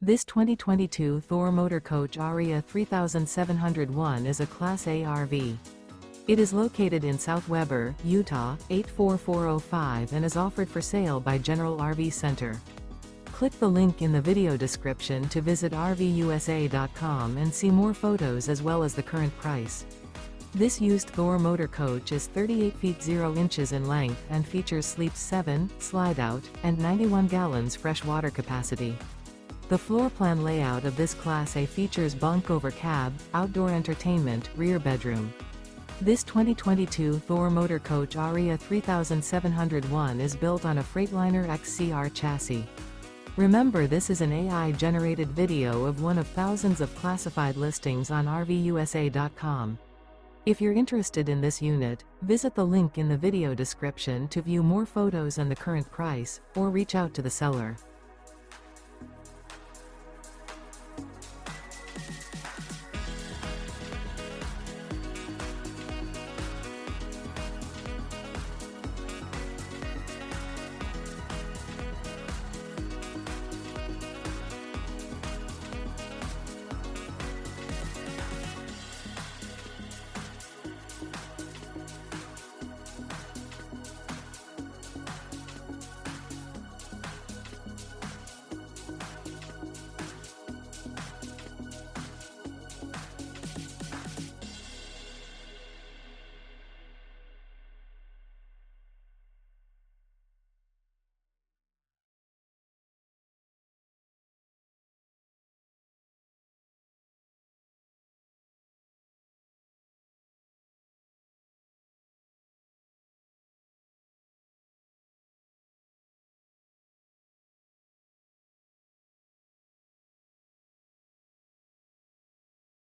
This 2022 Thor Motor Coach Aria 3701 is a Class A RV. It is located in South Weber, Utah, 84405 and is offered for sale by General RV Center. Click the link in the video description to visit RVUSA.com and see more photos as well as the current price. This used Thor Motor Coach is 38 feet 0 inches in length and features sleeps 7, slide-out, and 91 gallons fresh water capacity. The floor plan layout of this Class A features bunk over cab, outdoor entertainment, rear bedroom. This 2022 Thor Motor Coach Aria 3701 is built on a Freightliner XC-R chassis. Remember, this is an AI-generated video of one of thousands of classified listings on RVUSA.com. If you're interested in this unit, visit the link in the video description to view more photos and the current price, or reach out to the seller.